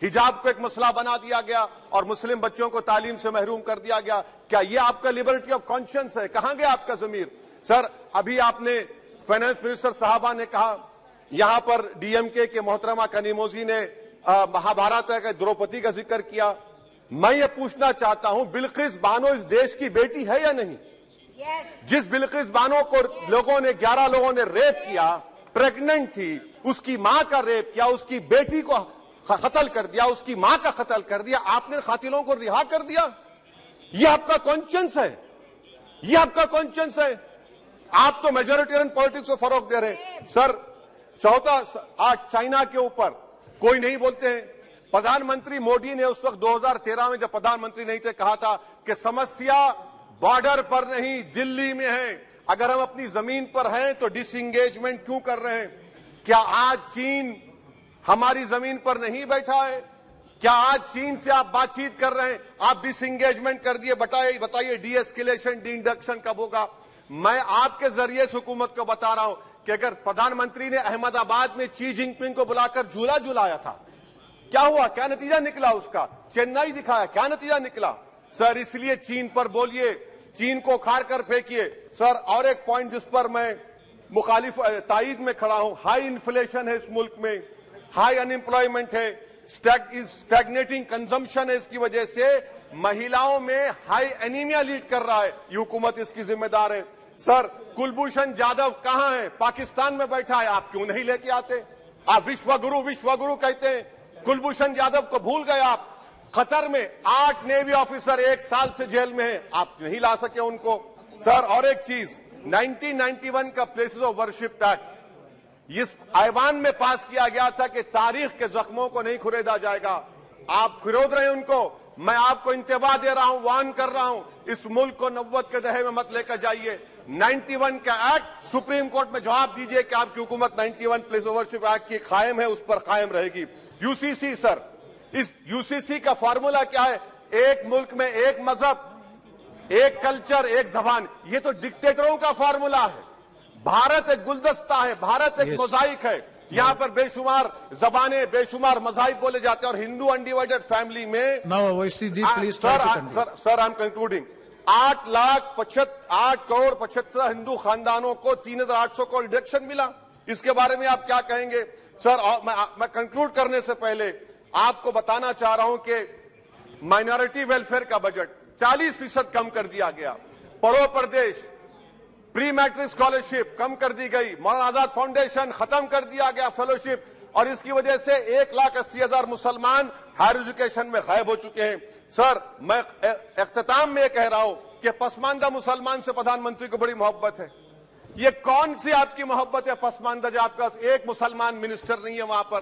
हिजाब को एक मसला बना दिया गया और मुस्लिम बच्चों को तालीम से महरूम कर दिया गया। क्या ये आपका लिबर्टी ऑफ कॉन्शियंस है? कहां गया आपका जमीर? सर, अभी आपने फाइनेंस मिनिस्टर साहबा ने कहा, यहां पर डीएमके के मोहतरमा कनीमोजी ने महाभारत के द्रौपदी का जिक्र किया। मैं ये पूछना चाहता हूं, बिल्किस बानो इस देश की बेटी है या नहीं? जिस बिल्किस बानो को 11 लोगों ने रेप किया, प्रेग्नेंट थी, उसकी मां का रेप किया, उसकी बेटी को कत्ल कर दिया, उसकी मां का कत्ल कर दिया, आपने कातिलों को रिहा कर दिया। ये आपका कॉन्शियंस है? ये आपका कॉन्शियंस है? आप तो मेजोरिटेरियन पॉलिटिक्स को फरोग दे रहे हैं। सर, चौथा, आज चाइना के ऊपर कोई नहीं बोलते हैं। प्रधानमंत्री मोदी ने उस वक्त 2013 में जब प्रधानमंत्री नहीं थे कहा था कि समस्या बॉर्डर पर नहीं दिल्ली में है। अगर हम अपनी जमीन पर हैं तो डिसएंगेजमेंट क्यों कर रहे हैं? क्या आज चीन हमारी जमीन पर नहीं बैठा है? क्या आज चीन से आप बातचीत कर रहे हैं? आप डिसएंगेजमेंट कर दिए। बताइए डी एस्केलेशन, डी इंडक्शन कब होगा? मैं आपके जरिए से हुकूमत को बता रहा हूं कि अगर प्रधानमंत्री ने अहमदाबाद में शी जिनपिंग को बुलाकर झूला झुलाया था, क्या हुआ? क्या नतीजा निकला उसका? चेन्नई दिखाया, क्या नतीजा निकला? सर, इसलिए चीन पर बोलिए, चीन को उखाड़ कर फेंकिए। सर, और एक पॉइंट जिस पर मैं मुखालिफ ताईद में खड़ा हूं, हाई इन्फ्लेशन है इस मुल्क में, हाई अनएम्प्लॉयमेंट है, स्टैग्नेटिंग कंजम्पशन है। इसकी वजह से महिलाओं में हाई एनीमिया लीड कर रहा है। ये हुकूमत इसकी जिम्मेदार है। सर, कुलभूषण जाधव कहां है? पाकिस्तान में बैठा है, आप क्यों नहीं लेके आते? आप विश्वगुरु कहते हैं, कुलभूषण जाधव को भूल गए आप। कतर में 8 नेवी ऑफिसर 1 साल से जेल में हैं, आप नहीं ला सके उनको। सर, और एक चीज, 1991 का प्लेसेस ऑफ वर्शिप एक्ट इस ऐवान में पास किया गया था कि तारीख के जख्मों को नहीं खुरेदा जाएगा। आप खुरोद रहे हैं उनको। मैं आपको इंतबाह दे रहा हूं, वार्न कर रहा हूं, इस मुल्क को 90 के दहे में मत लेकर जाइए। 91 का एक्ट सुप्रीम कोर्ट में जवाब दीजिए कि आपकी हुकूमत 91 प्लेस ऑफ वर्शिप एक्ट की कायम है, उस पर कायम रहेगी। यूसीसी, सर, इस यूसीसी का फॉर्मूला क्या है? एक मुल्क में एक मजहब, एक कल्चर, एक जबान। ये तो डिक्टेटरों का फॉर्मूला है। भारत एक गुलदस्ता है, भारत एक मोजाइक है। यहाँ पर बेशुमार जबानें, बेशुमार मज़ाहिब बोले जाते हैं और हिंदू अनडिवाइडेड फैमिली में sir I am concluding 8 crore 75 Hindu खानदानों को 3800 करोड़ डिडक्शन मिला। इसके बारे में आप क्या कहेंगे? सर, मैं कंक्लूड करने से पहले आपको बताना चाह रहा हूं कि माइनॉरिटी वेलफेयर का बजट 40% कम कर दिया गया। पढ़ो प्रदेश, प्री मैट्रिक स्कॉलरशिप कम कर दी गई, मौलाना आजाद फाउंडेशन खत्म कर दिया गया फेलोशिप, और इसकी वजह से 1,80,000 मुसलमान हायर एजुकेशन में गायब हो चुके हैं। सर, मैं इख्तिताम में कह रहा हूं कि पसमानदा मुसलमान से प्रधानमंत्री को बड़ी मोहब्बत है। ये कौन सी आपकी मोहब्बत है पसमानदा, जो आपका एक मुसलमान मिनिस्टर नहीं है वहां पर?